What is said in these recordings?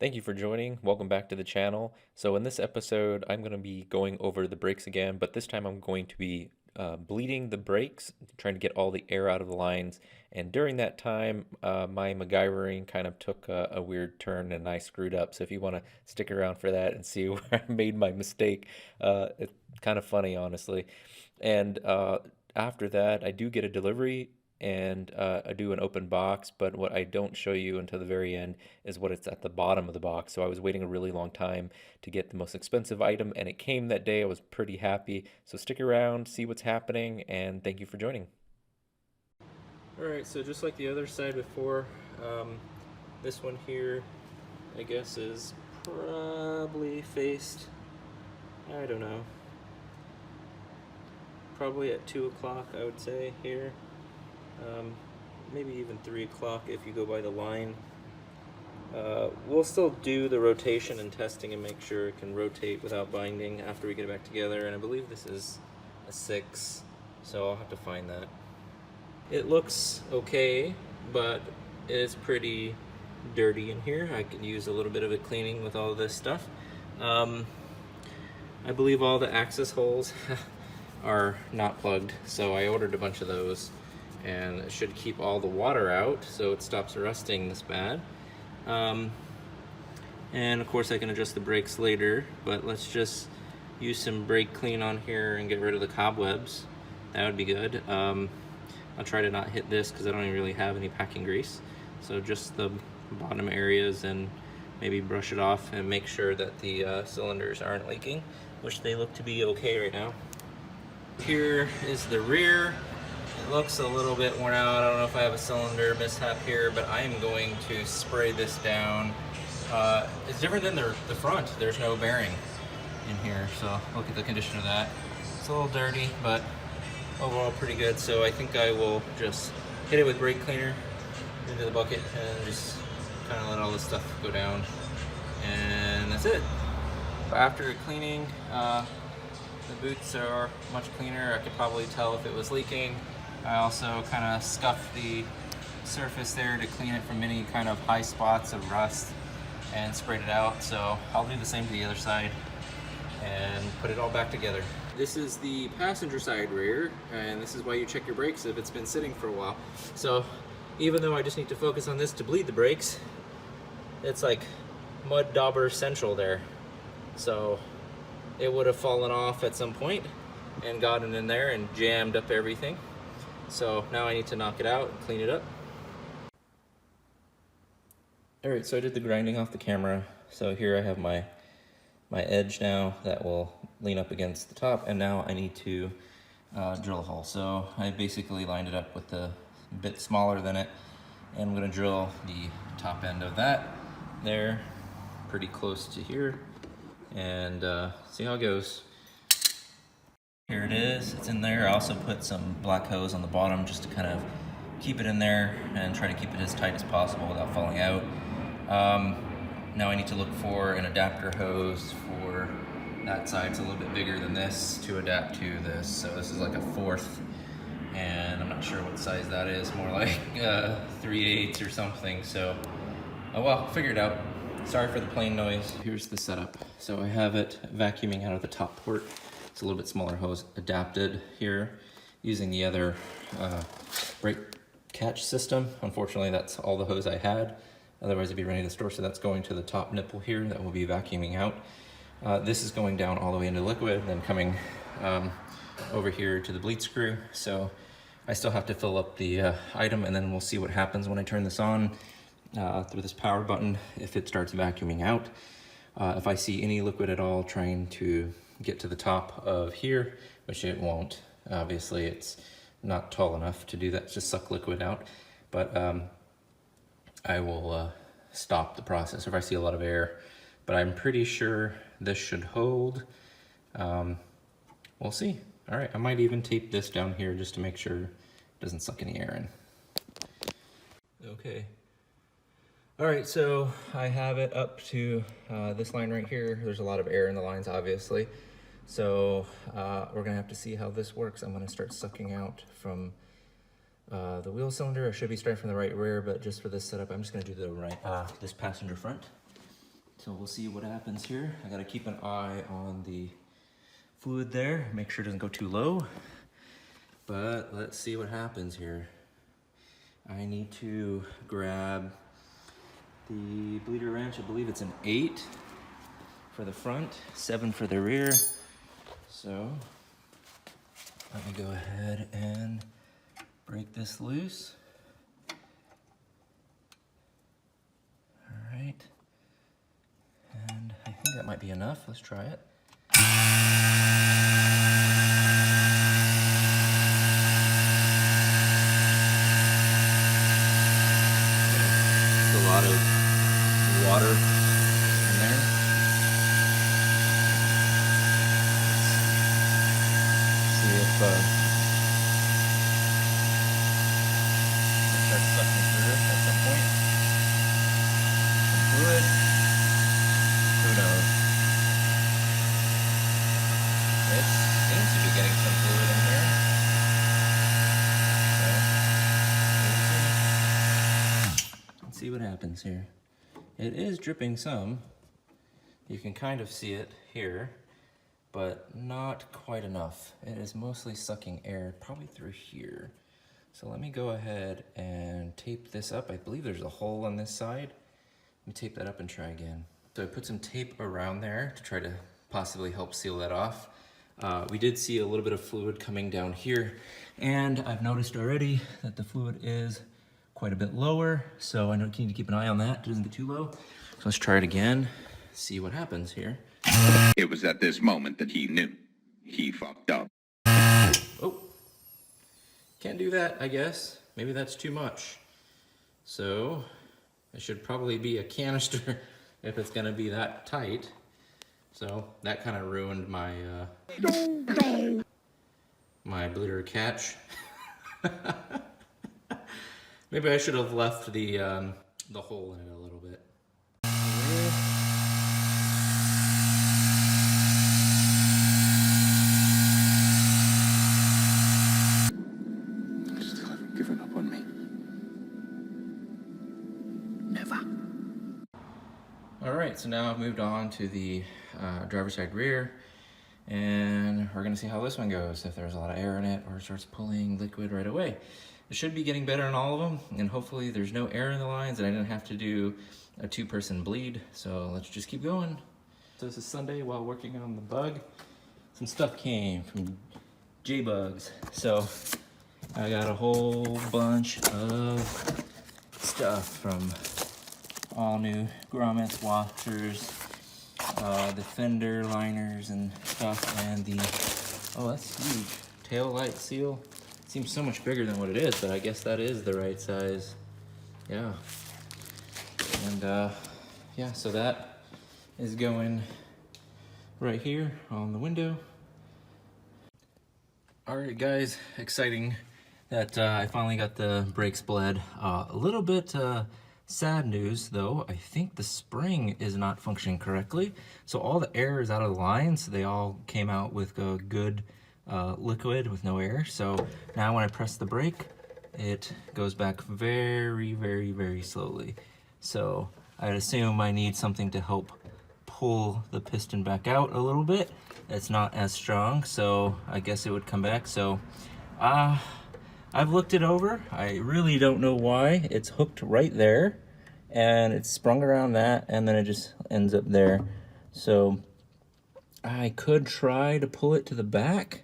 Thank you for joining. Welcome back to the channel. So in this episode, I'm going to be going over the brakes again, but this time I'm going to be bleeding the brakes, trying to get all the air out of the lines. And during that time, my MacGyvering kind of took a weird turn and I screwed up. So if you want to stick around for that and see where I made my mistake, it's kind of funny, honestly. And after that, I do get a delivery and I do an open box, but what I don't show you until the very end is what it's at the bottom of the box. So I was waiting a really long time to get the most expensive item, and it came that day. I was pretty happy. So stick around, see what's happening, and thank you for joining. Alright, so just like the other side before, this one here, I guess, is probably faced, I don't know, probably at 2 o'clock, I would say, here. Maybe even 3 o'clock if you go by the line. We'll still do the rotation and testing and make sure it can rotate without binding after we get it back together, and I believe this is a 6, so I'll have to find that. It looks okay, but it is pretty dirty in here. I could use a little bit of it cleaning with all this stuff. I believe all the access holes are not plugged, so I ordered a bunch of those, and it should keep all the water out so it stops rusting this bad. And of course I can adjust the brakes later, but let's just use some brake clean on here and get rid of the cobwebs. That would be good. I'll try to not hit this because I don't even really have any packing grease, so just the bottom areas, and maybe brush it off and make sure that the cylinders aren't leaking, which they look to be okay right now. Here is the rear. It looks a little bit worn out. I don't know if I have a cylinder mishap here, but I am going to spray this down. It's different than the front. There's no bearing in here, so look at the condition of that. It's a little dirty, but overall pretty good. So I think I will just hit it with brake cleaner into the bucket and just kind of let all this stuff go down, and that's it. After cleaning, the boots are much cleaner. I could probably tell if it was leaking. I also kind of scuffed the surface there to clean it from any kind of high spots of rust and sprayed it out. So I'll do the same to the other side and put it all back together. This is the passenger side rear, and this is why you check your brakes if it's been sitting for a while. So even though I just need to focus on this to bleed the brakes, it's like mud dauber central there. So it would have fallen off at some point and gotten in there and jammed up everything. So now I need to knock it out and clean it up. Alright, so I did the grinding off the camera. So here I have my edge now that will lean up against the top, and now I need to drill a hole. So I basically lined it up with a bit smaller than it, and I'm going to drill the top end of that there, pretty close to here, and see how it goes. Here it is, it's in there. I also put some black hose on the bottom just to kind of keep it in there and try to keep it as tight as possible without falling out. Now I need to look for an adapter hose for that side. It's a little bit bigger than this to adapt to this. So this is like a 1/4, and I'm not sure what size that is, more like 3/8 or something. So, oh well, figure it out. Sorry for the plane noise. Here's the setup. So I have it vacuuming out of the top port. It's a little bit smaller hose adapted here using the other brake catch system. Unfortunately, that's all the hose I had. Otherwise, it'd be running to the store. So that's going to the top nipple here that will be vacuuming out. This is going down all the way into liquid, then coming over here to the bleed screw. So I still have to fill up the item, and then we'll see what happens when I turn this on through this power button if it starts vacuuming out. If I see any liquid at all trying to get to the top of here, which it won't. Obviously, it's not tall enough to do that, just suck liquid out. But I will stop the process if I see a lot of air. But I'm pretty sure this should hold. We'll see. All right, I might even tape this down here just to make sure it doesn't suck any air in. Okay. All right, so I have it up to this line right here. There's a lot of air in the lines, obviously. So we're gonna have to see how this works. I'm gonna start sucking out from the wheel cylinder. I should be starting from the right rear, but just for this setup, I'm just gonna do the right, this passenger front. So we'll see what happens here. I gotta keep an eye on the fluid there, make sure it doesn't go too low. But let's see what happens here. I need to grab the bleeder wrench. I believe it's an 8 for the front, 7 for the rear. So let me go ahead and break this loose. All right. And I think that might be enough. Let's try it. It's a lot of water in there. See if that's sucking through it at some point. Some fluid. Who knows? It seems to be getting some fluid in here. So, let's see what happens here. It is dripping some. You can kind of see it here, but not quite enough. It is mostly sucking air, probably through here. So let me go ahead and tape this up. I believe there's a hole on this side. Let me tape that up and try again. So I put some tape around there to try to possibly help seal that off. We did see a little bit of fluid coming down here, and I've noticed already that the fluid is quite a bit lower, so I need to keep an eye on that. It doesn't get too low. So let's try it again, see what happens here. It was at this moment that he knew. He fucked up. Oh, can't do that, I guess. Maybe that's too much. So it should probably be a canister if it's gonna be that tight. So that kind of ruined my my bleeder catch. Maybe I should have left the hole in it a little bit. Still haven't given up on me. Never. All right, so now I've moved on to the driver's side rear, and we're gonna see how this one goes, if there's a lot of air in it or it starts pulling liquid right away. It should be getting better on all of them, and hopefully there's no air in the lines and I didn't have to do a 2-person bleed. So let's just keep going. So this is Sunday while working on the bug. Some stuff came from Jbugs. So I got a whole bunch of stuff from all new grommets, washers, the fender liners and stuff, and the, oh, that's huge, tail light seal. Seems so much bigger than what it is, but I guess that is the right size. Yeah. And yeah, so that is going right here on the window. All right, guys, exciting that I finally got the brakes bled. A little bit sad news though. I think the spring is not functioning correctly. So all the air is out of the lines. They all came out with a good liquid with no air. So now when I press the brake, it goes back very, very, very slowly. So I'd assume I need something to help pull the piston back out a little bit. It's not as strong, so I guess it would come back. So I've looked it over. I really don't know why. It's hooked right there and it's sprung around that and then it just ends up there. So I could try to pull it to the back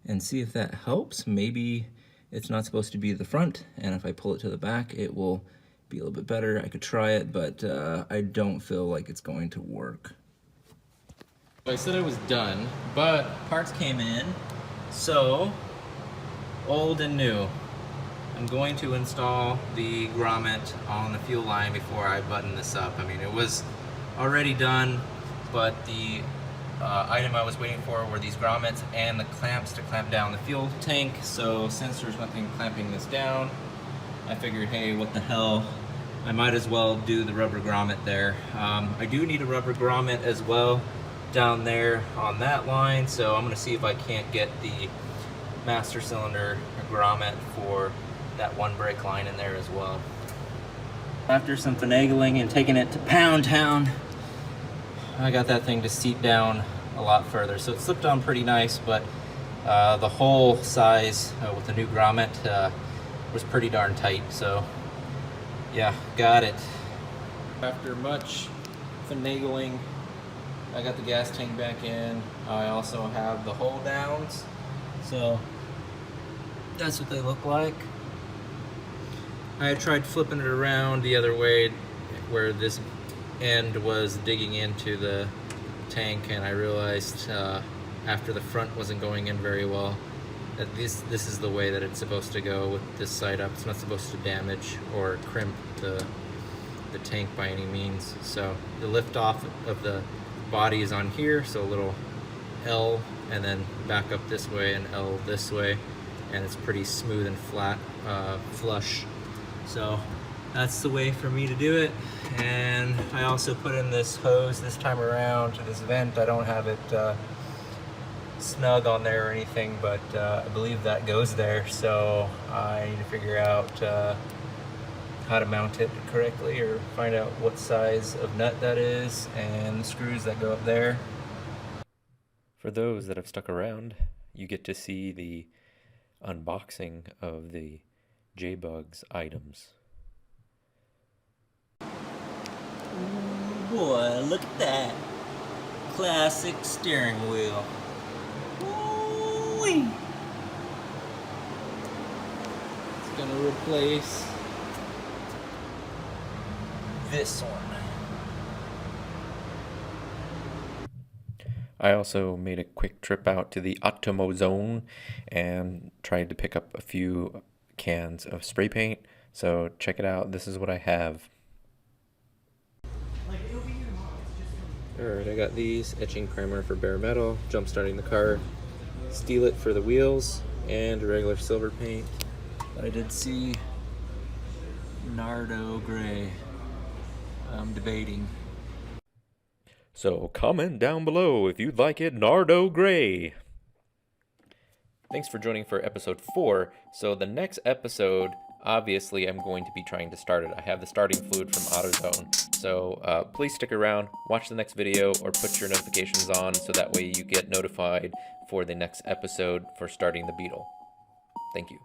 and see if that helps. Maybe it's not supposed to be the front, and if I pull it to the back, it will be a little bit better. I could try it, but I don't feel like it's going to work. I said I was done, but parts came in, so old and new. I'm going to install the grommet on the fuel line before I button this up. I mean, it was already done, but the item I was waiting for were these grommets and the clamps to clamp down the fuel tank. So since there's nothing clamping this down, I figured, hey, what the hell, I might as well do the rubber grommet there. I do need a rubber grommet as well down there on that line, so I'm going to see if I can't get the master cylinder grommet for that one brake line in there as well. After some finagling and taking it to Pound Town, I got that thing to seat down a lot further. So it slipped on pretty nice, but the hole size with the new grommet was pretty darn tight. So yeah, got it. After much finagling, I got the gas tank back in. I also have the hole downs. So that's what they look like. I tried flipping it around the other way where this end was digging into the tank, and I realized after the front wasn't going in very well that this is the way that it's supposed to go with this side up. It's not supposed to damage or crimp the tank by any means. So the lift off of the body is on here, so a little L and then back up this way and L this way, and it's pretty smooth and flat, flush. So that's the way for me to do it. And I also put in this hose this time around to this vent. I don't have it snug on there or anything, but I believe that goes there. So I need to figure out how to mount it correctly, or find out what size of nut that is and the screws that go up there. For those that have stuck around, you get to see the unboxing of the Jbugs items. Ooh, boy, look at that. Classic steering wheel. Ooh-wee. It's gonna replace this one. I also made a quick trip out to the Atomo Zone and tried to pick up a few cans of spray paint. So check it out. This is what I have. Alright, I got these, etching primer for bare metal, jump starting the car, steel it for the wheels, and regular silver paint. I did see Nardo Gray. I'm debating. So comment down below if you'd like it Nardo Gray. Thanks for joining for episode 4. So the next episode, obviously I'm going to be trying to start it. I have the starting fluid from AutoZone. So please stick around, watch the next video, or put your notifications on so that way you get notified for the next episode for starting the Beetle. Thank you.